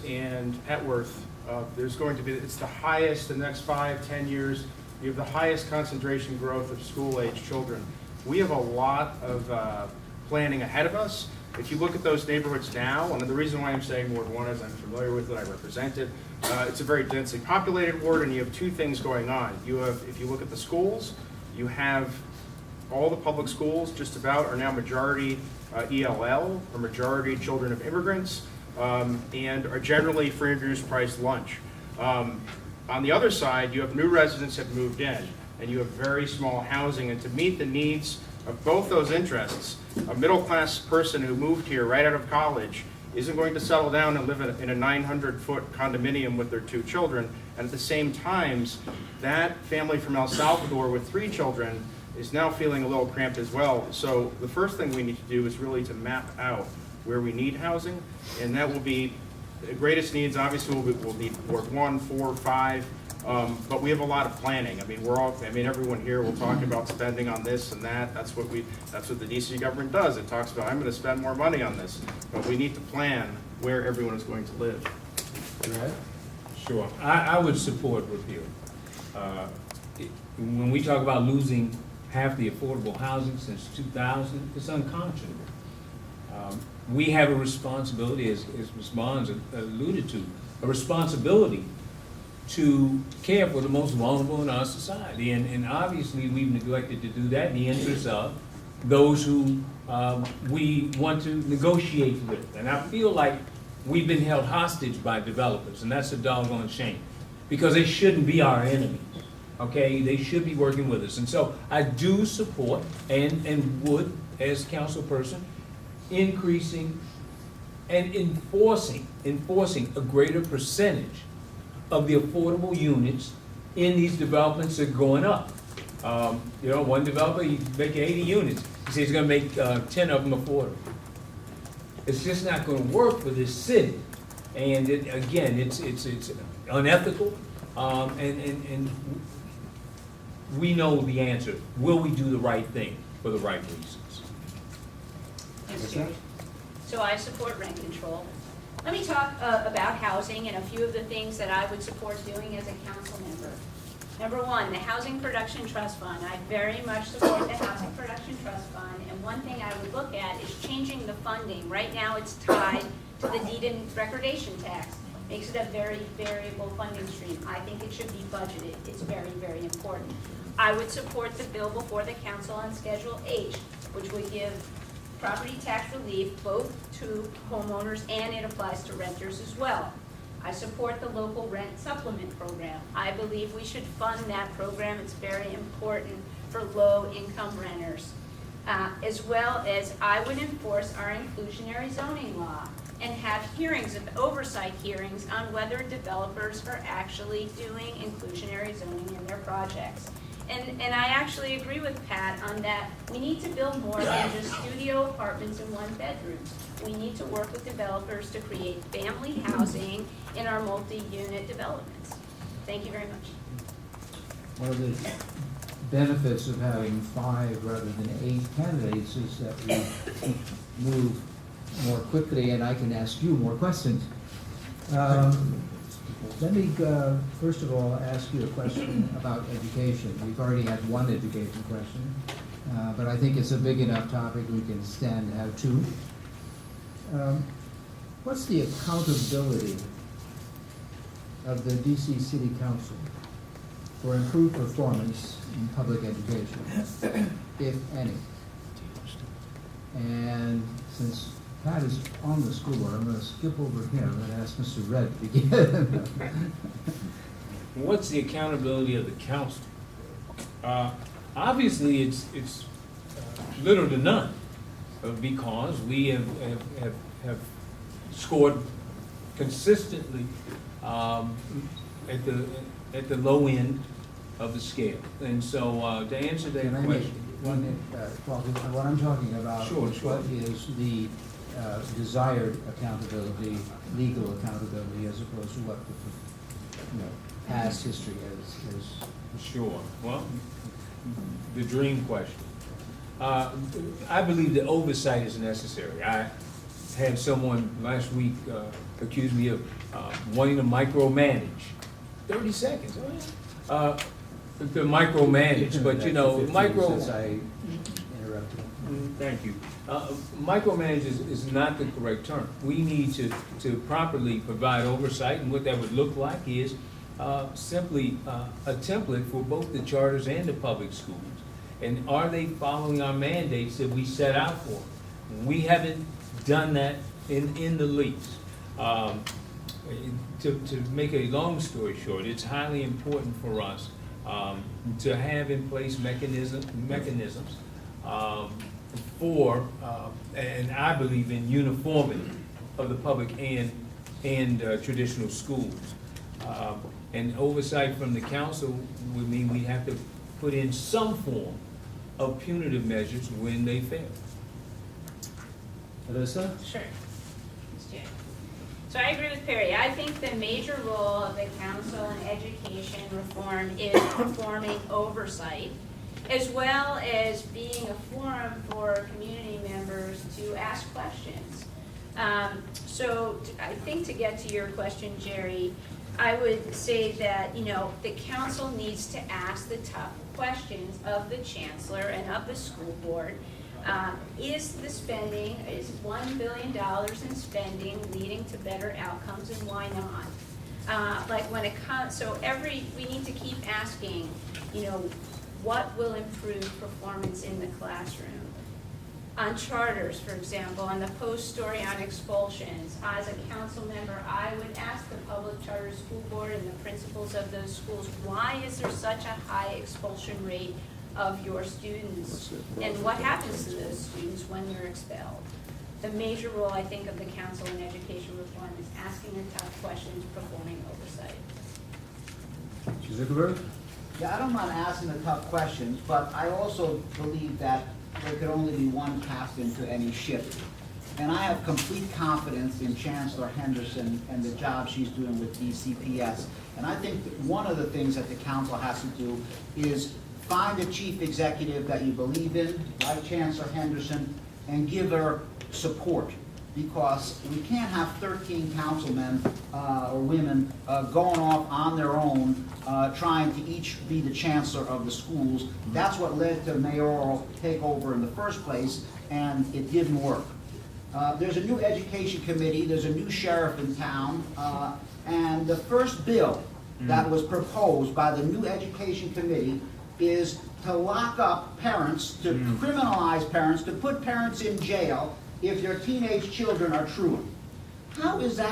and Petworth, there's going to be, it's the highest in the next 5-10 years. You have the highest concentration growth of school-age children. We have a lot of planning ahead of us. If you look at those neighborhoods now, and the reason why I'm saying Ward 1 is I'm familiar with it, I represent it. It's a very densely populated ward, and you have two things going on. You have, if you look at the schools, you have all the public schools just about are now majority ELL, or majority children of immigrants, and are generally free and reduced price lunch. On the other side, you have new residents have moved in, and you have very small housing, and to meet the needs of both those interests, a middle-class person who moved here right out of college isn't going to settle down and live in a 900-foot condominium with their 2 children, and at the same time, that family from El Salvador with 3 children is now feeling a little cramped as well. So the first thing we need to do is really to map out where we need housing, and that will be, the greatest needs obviously will be Ward 1, 4, 5, but we have a lot of planning. I mean, everyone here will talk about spending on this and that. That's what the DC government does. It talks about, I'm going to spend more money on this, but we need to plan where everyone is going to live. Right? Sure, I would support repeal. When we talk about losing half the affordable housing since 2000, it's unconscionable. We have a responsibility, as Ms. Bonds alluded to, a responsibility to care for the most vulnerable in our society. And obviously, we've neglected to do that in the interest of those who we want to negotiate with. And I feel like we've been held hostage by developers, and that's a doggone shame, because they shouldn't be our enemies. Okay, they should be working with us. And so I do support and would, as council person, increasing and enforcing a greater percentage of the affordable units in these developments that are going up. You know, one developer, he's making 80 units. He says he's gonna make 10 of them affordable. It's just not gonna work for this city. And again, it's unethical, and we know the answer. Will we do the right thing for the right reasons? Yes, Judy. So I support rent control. Let me talk about housing and a few of the things that I would support doing as a council member. Number 1, the Housing Production Trust Fund. I very much support the Housing Production Trust Fund, and one thing I would look at is changing the funding. Right now it's tied to the deed and recordation tax. Makes it a very variable funding stream. I think it should be budgeted. It's very, very important. I would support the bill before the council on Schedule H, which would give property tax relief both to homeowners, and it applies to renters as well. I support the local rent supplement program. I believe we should fund that program. It's very important for low-income renters. As well as I would enforce our inclusionary zoning law and have hearings, oversight hearings, on whether developers are actually doing inclusionary zoning in their projects. And I actually agree with Pat on that. We need to build more than just studio apartments and 1 bedrooms. We need to work with developers to create family housing in our multi-unit developments. Thank you very much. One of the benefits of having 5 rather than 8 candidates is that we move more quickly, and I can ask you more questions. Let me, first of all, ask you a question about education. We've already had one education question, but I think it's a big enough topic we can stand to have 2. What's the accountability of the DC City Council for improved performance in public education, if any? And since Pat is on the school board, I'm going to skip over him and ask Mr. Red to begin. What's the accountability of the council? Obviously, it's little to none, because we have scored consistently at the low end of the scale. And so to answer that Can I make question, what I'm talking about Sure, is sure. what is the desired accountability, legal accountability, as opposed to what the past history is. sure. Well, the dream question. I believe that oversight is necessary. had someone last week accuse me of wanting to micromanage. 30 seconds, oh yeah. To micromanage, but you know, Since I interrupted. Thank you. Micromanage is not the correct term. We need to properly provide oversight, and what that would look like is simply a template for both the charters and the public schools. And are they following our mandates that we set out for? We haven't done that in the least. To make a long story short, it's highly important for us to have in place mechanisms for, and I believe in uniformity of the public and traditional schools. And oversight from the council would mean we have to put in some form of punitive measures when they fail. Alyssa? Sure. So I agree with Perry. I think the major role of the council in education reform is performing oversight, as well as being a forum for community members to ask questions. So I think to get to your question, Jerry, I would say that, you know, the council needs to ask the tough questions of the chancellor and of the school board. Is $1 billion in spending leading to better outcomes, and why not? Like when it comes, so we need to keep asking, you know, what will improve performance in the classroom? On charters, for example, on the post story on expulsions, as a council member, I would ask the public charter school board and the principals of those schools, why is there such a high expulsion rate of your students? And what happens to those students when they're expelled? The major role, I think, of the council in education reform is asking the tough questions, performing oversight. Zuckerberg? Yeah, I don't mind asking the tough questions, but I also believe that there could only be one captain to any ship. And I have complete confidence in Chancellor Henderson and the job she's doing with DCPS. And I think that one of the things that the council has to do is find a chief executive that you believe in, like Chancellor Henderson, and give her support. Because we can't have 13 councilmen or women going off on their own, trying to each be the chancellor of the schools. That's what led to mayoral takeover in the first place, and it didn't work. There's a new education committee, there's a new sheriff in town, and the first bill that was proposed by the new education committee is to lock up parents, to criminalize parents, to put parents in jail if their teenage children are truant. How is that